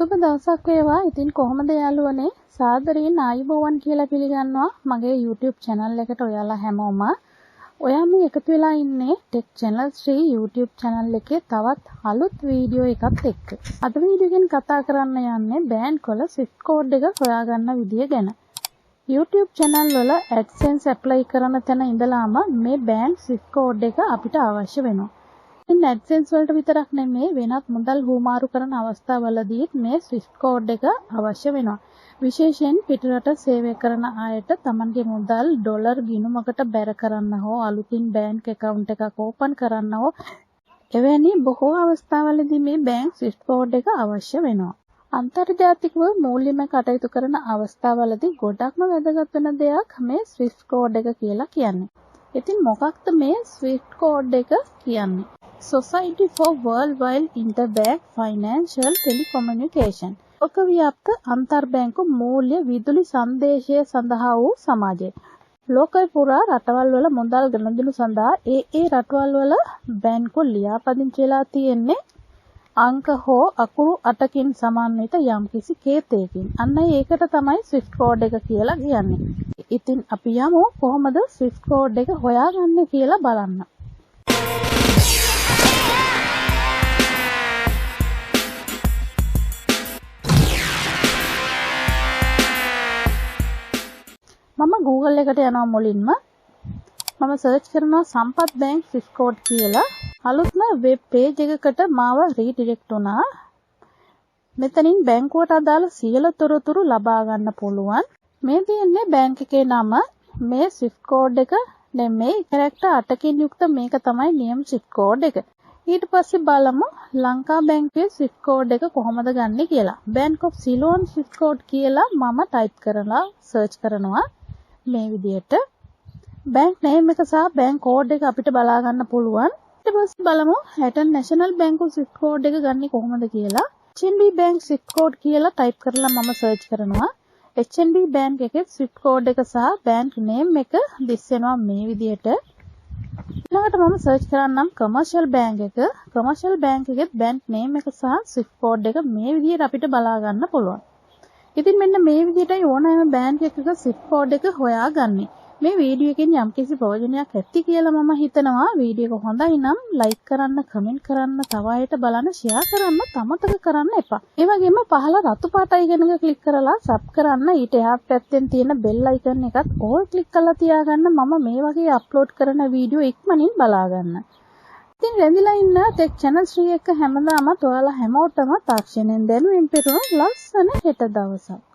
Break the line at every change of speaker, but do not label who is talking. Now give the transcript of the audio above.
සුබ දවසක් වේවා. ඉතින් කොහොමද යාළුවනේ? සාදරයෙන් ආයුබෝවන් කියලා පිළිගන්නවා මගේ YouTube channel එකට ඔයාලා හැමෝම. ඔයා මේ එකතු වෙලා ඉන්නේ Tech Channel 3 YouTube channel එකේ තවත් අලුත් වීඩියෝ එකක් එක්ක. අද වීඩියෝ එකෙන් කතා කරන්න යන්නේ බෑන්ක් වල Swift code එක හොයාගන්න විදිය ගැන. YouTube channel වල AdSense apply කරන තැන ඉඳලාම මේ බෑන්ක් Swift code එක අපිට අවශ්‍ය වෙනවා. ඉතින් AdSense වලට විතරක් නෙමෙයි වෙනත් මුදල් හුවමාරු කරන අවස්ථාවලදීත් මේ Swift code එක අවශ්‍ය වෙනවා. විශේෂයෙන් පිටරට සේවය කරන අයට තමන්ගේ මුදල් ඩොලර් ගිණුමකට බැර කරන්න හෝ අලුතින් බැංක් account එකක් ඕපන් කරන්න හෝ එවැනි බොහෝ අවස්ථාවලදී මේ බැංක් Swift code එක අවශ්‍ය වෙනවා. අන්තර්ජාතිකව මූල්‍යමය කටයුතු කරන අවස්ථාවලදී ගොඩක්ම වැදගත් වෙන දෙයක් මේ Swift code එක කියලා කියන්නේ. ඉතින් මොකක්ද මේ Swift code එක කියන්නේ? Society for Worldwide Interbank Financial Telecommunication ලෝකව්‍යාප්ත අන්තර්බැංකු මූල්‍ය විදුලි සංදේශය සඳහා වූ සමාජය. ලෝකය පුරා රටවල් වල මුදල් ගනුදෙනු සඳහා ඒ රටවල් වල බැංකු ලියාපදිංචි වෙලා තියෙන්නේ අංක හෝ අකුරු 8කින් සමන්විත යම්කිසි කේතයකින්. අන්න ඒකට තමයි Swift code එක කියලා කියන්නේ. ඉතින් අපි යමු කොහොමද Swift code එක හොයාගන්නේ කියලා බලන්න. මම Google එකට යනවා මුලින්ම. මම සර්ච් කරනවා සම්පත් බැංක් Swift code කියලා. අලුත්ම වෙබ් පේජ් එකකට මාව රීඩිරෙක්ට් වුණා. මෙතනින් බැංකුවට අදාළ සියලු තොරතුරු ලබා ගන්න පුළුවන්. මේ තියෙන්නේ බැංක් එකේ නම. මේ Swift code එක නෙමෙයි කැරක්ටර් 8කින් යුක්ත මේක තමයි නියම Swift code එක. ඊට පස්සේ බලමු ලංකා බැංකුවේ Swift code එක කොහොමද ගන්නෙ කියලා. Bank of Ceylon Swift code කියලා මම ටයිප් කරලා සර්ච් කරනවා. මේ විදිහට බැංක් නේම් එක සහ බැංක් කෝඩ් එක අපිට බලා ගන්න පුළුවන්. ඊට පස්සේ බලමු හැටන් නැෂනල් බැංකු Swift code එක ගන්නේ කොහොමද කියලා. HNB බැංක් Swift code කියලා ටයිප් කරලා මම සර්ච් කරනවා. HNB බැංක් එකේ Swift code එක සහ බැංක් නේම් එක දිස් වෙනවා මේ විදිහට. ඊළඟට මම සර්ච් කරන්නම් කමර්ෂල් බැංක් එක. කමර්ෂල් බැංක් එකේ බැංක් නේම් එක සහ Swift code එක මේ විදිහට අපිට බලා ගන්න පුළුවන්. ඉතින් මෙන්න මේ විදිහටයි ඕනෑම බැංක් එකක Swift code එක හොයාගන්නේ. මේ වීඩියෝ එකෙන් යම්කිසි ප්‍රයෝජනයක් ඇති කියලා මම හිතනවා. වීඩියෝ එක හොඳයි නම් ලයික් කරන්න, කමෙන්ට් කරන්න, තව අයට බලන්න ෂෙයා කරන්න අමතක කරන්න එපා. ඒ වගේම පහළ රතු පාට අයිකන් එක ක්ලික් කරලා සබ් කරන්න. ඊට එහා පැත්තෙන් තියෙන බෙල් අයිකන් එකත් ඕල් ක්ලික් කරලා තියාගන්න. මම මේ වගේ අප්ලෝඩ් කරන වීඩියෝ ඉක්මනින් බලා ගන්න. ඉතින් රැඳිලා ඉන්න Tech Channel 3 එක හැමදාම ඔයාලා හැමෝටම තාක්ෂණයෙන් දැනුමින් පිරුණු ලස්සන හෙට දවසක්.